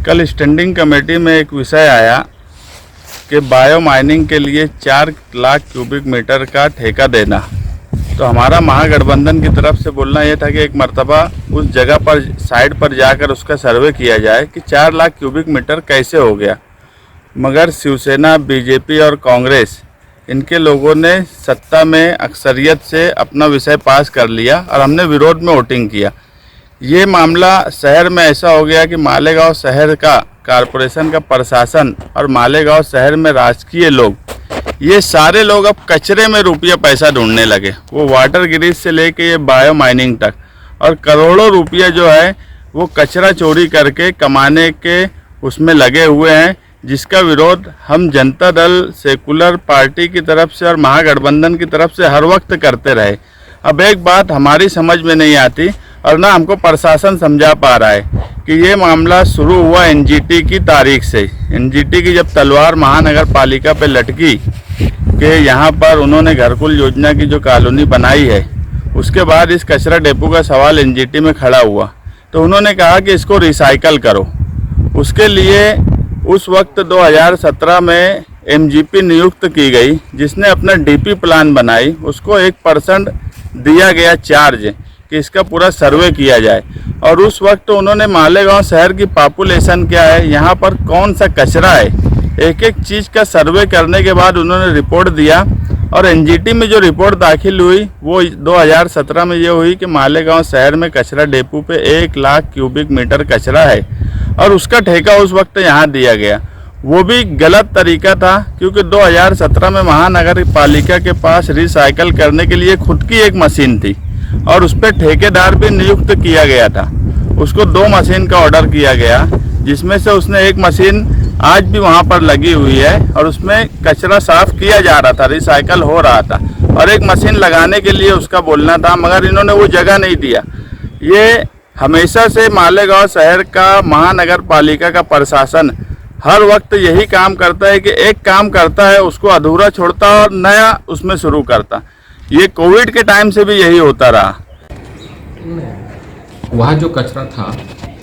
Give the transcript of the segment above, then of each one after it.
कल standing committee में एक विषय आया कि बायो माइनिंग के लिए 4 लाख क्यूबिक मीटर का ठेका देना। तो हमारा महागठबंधन की तरफ से बोलना यह था कि एक मर्तबा उस जगह पर साइड पर जाकर उसका सर्वे किया जाए कि 4 लाख क्यूबिक मीटर कैसे हो गया। मगर शिवसेना, बीजेपी और कांग्रेस इनके लोगों ने सत्ता में अक्सरियत से अपना विषय पास कर लिया और हमने विरोध में वोटिंग किया। ये मामला शहर में ऐसा हो गया कि मालेगांव शहर का कॉरपोरेशन का प्रशासन और मालेगांव शहर में राजकीय लोग, ये सारे लोग अब कचरे में रुपया पैसा ढूंढने लगे। वो वाटर ग्रिड से लेके ये बायो माइनिंग तक, और करोड़ों रुपया जो है वो कचरा चोरी करके कमाने के उसमें लगे हुए हैं, जिसका विरोध हम जनता दल सेकुलर पार्टी की तरफ से और महागठबंधन की तरफ से हर वक्त करते रहे। अब एक बात हमारी समझ में नहीं आती और ना हमको प्रशासन समझा पा रहा है कि ये मामला शुरू हुआ एनजीटी की तारीख से। एनजीटी की जब तलवार महानगर पालिका पे लटकी कि यहाँ पर उन्होंने घरकुल योजना की जो कॉलोनी बनाई है, उसके बाद इस कचरा डेपो का सवाल एनजीटी में खड़ा हुआ, तो उन्होंने कहा कि इसको रिसाइकल करो। उसके लिए उस वक्त 2017 में एमजीपी नियुक्त की गई, जिसने अपना डीपी प्लान बनाई, उसको 1% दिया गया चार्ज कि इसका पूरा सर्वे किया जाए। और उस वक्त उन्होंने मालेगांव शहर की पॉपुलेशन क्या है, यहाँ पर कौन सा कचरा है, एक एक चीज़ का सर्वे करने के बाद उन्होंने रिपोर्ट दिया। और एनजीटी में जो रिपोर्ट दाखिल हुई वो 2017 में ये हुई कि मालेगांव शहर में कचरा डेपो पे 1 लाख क्यूबिक मीटर कचरा है और उसका ठेका उस वक्त यहाँ दिया गया। वो भी गलत तरीका था, क्योंकि 2017 में महानगर पालिका के पास रिसाइकल करने के लिए खुद की एक मशीन थी और उस पर ठेकेदार भी नियुक्त किया गया था। उसको 2 मशीन का ऑर्डर किया गया, जिसमें से उसने एक मशीन आज भी वहाँ पर लगी हुई है और उसमें कचरा साफ किया जा रहा था, रिसाइकल हो रहा था, और एक मशीन लगाने के लिए उसका बोलना था, मगर इन्होंने वो जगह नहीं दिया। ये हमेशा से मालेगांव शहर का महानगर पालिका का प्रशासन हर वक्त यही काम करता है कि एक काम करता है उसको अधूरा छोड़ता और नया उसमें शुरू करता। ये कोविड के टाइम से भी यही होता रहा। वहाँ जो कचरा था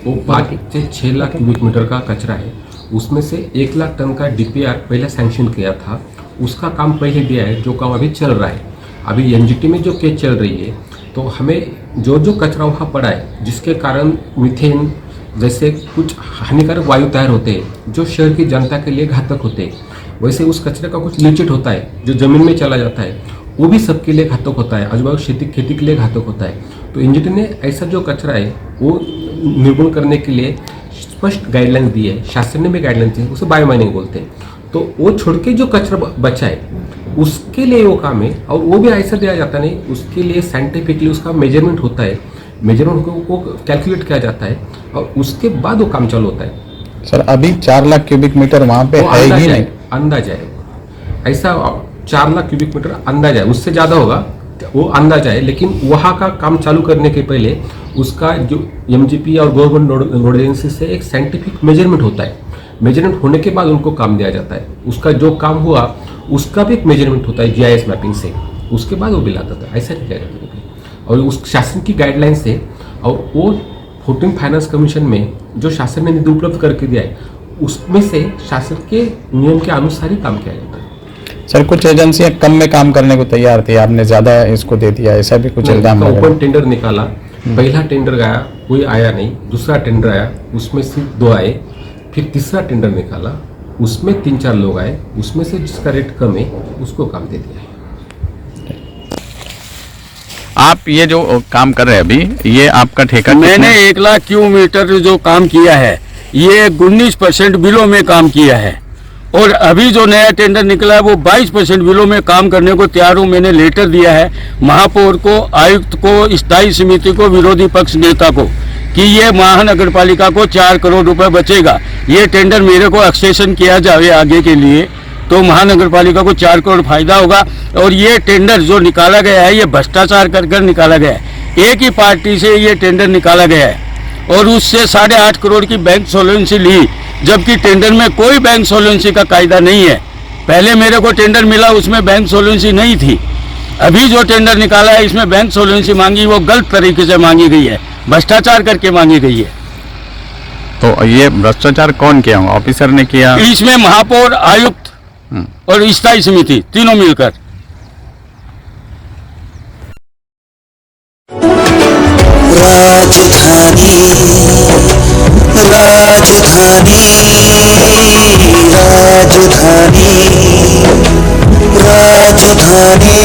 वो 5 से 6 लाख क्यूबिक मीटर का कचरा है। उसमें से 1 लाख टन का डीपीआर पहले सैंक्शन किया था, उसका काम पहले दिया है, जो काम अभी चल रहा है। अभी एनजीटी में जो केस चल रही है, तो हमें जो कचरा वहाँ पड़ा है, जिसके कारण मीथेन जैसे कुछ हानिकारक वायु तैयार होते हैं जो शहर की जनता के लिए घातक होते हैं, वैसे उस कचरे का कुछ लीचिट होता है जो ज़मीन में चला जाता है, वो भी सबके लिए घातक होता है, आजूबाजू खेती के लिए घातक होता है। तो एनजीटी ने ऐसा जो कचरा है वो निर्मूलन करने के लिए स्पष्ट गाइडलाइंस दी है, शासन ने भी गाइडलाइंस दी है, उसे बायो माइनिंग बोलते हैं। तो वो छोड़ के जो कचरा बचा है उसके लिए वो काम है, और वो भी ऐसा दिया जाता नहीं, उसके लिए साइंटिफिकली उसका मेजरमेंट होता है, मेजरमेंट को कैलकुलेट किया जाता है और उसके बाद वो काम चालू होता है। सर अभी 4 लाख क्यूबिक मीटर वहाँ पे है ही नहीं। अंदाजा है, ऐसा 4 लाख क्यूबिक मीटर अंदाजा है, उससे ज़्यादा होगा वो अंदाजा है, लेकिन वहाँ का काम चालू करने के पहले उसका जो एमजीपी और गवर्नमेंट नोड एजेंसी से एक साइंटिफिक मेजरमेंट होता है। मेजरमेंट होने के बाद उनको काम दिया जाता है, उसका जो काम हुआ उसका भी एक मेजरमेंट होता है जीआईएस मैपिंग से, उसके बाद वो बिल आता था। ऐसा नहीं किया जाता और उस शासन की गाइडलाइन से, और वो 14 फाइनेंस कमीशन में जो शासन ने निधि उपलब्ध करके दिया है उसमें से शासन के नियम के अनुसार ही काम किया जाता है। सर कुछ एजेंसियां कम में काम करने को तैयार थी, आपने ज्यादा इसको दे दिया, ऐसा भी कुछ इल्जाम है? ओपन टेंडर निकाला, पहला टेंडर गया, कोई आया नहीं, दूसरा टेंडर आया, उसमें सिर्फ 2 आए, फिर तीसरा टेंडर निकाला, उसमें 3-4 लोग आए, उसमें से जिसका रेट कम है उसको काम दे दिया है। आप ये जो काम कर रहे हैं अभी, ये आपका ठेका? मैंने 1 लाख क्यूबिक मीटर जो काम किया है ये 19% बिलों में काम किया है, और अभी जो नया टेंडर निकला है वो 22% बिलों में काम करने को तैयार हूँ। मैंने लेटर दिया है महापौर को, आयुक्त को, स्थायी समिति को, विरोधी पक्ष नेता को कि ये महानगर पालिका को 4 करोड़ रुपए बचेगा। ये टेंडर मेरे को एक्सटेंशन किया जाए आगे के लिए, तो महानगर पालिका को 4 करोड़ फायदा होगा। और ये टेंडर जो निकाला गया है ये भ्रष्टाचार कर निकाला गया है, एक ही पार्टी से ये टेंडर निकाला गया है और उससे 8.5 करोड़ की बैंक सोल्वेंसी ली, जबकि टेंडर में कोई बैंक सोल्वेंसी का कायदा नहीं है। पहले मेरे को टेंडर मिला उसमें बैंक सोल्वेंसी नहीं थी, अभी जो टेंडर निकाला है इसमें बैंक सोल्वेंसी मांगी वो गलत तरीके से मांगी गई है, भ्रष्टाचार करके मांगी गई है। तो ये भ्रष्टाचार कौन किया, ऑफिसर ने किया? इसमें महापौर, आयुक्त और स्थायी समिति तीनों मिलकर। राजधानी राजधानी राजधानी राजधानी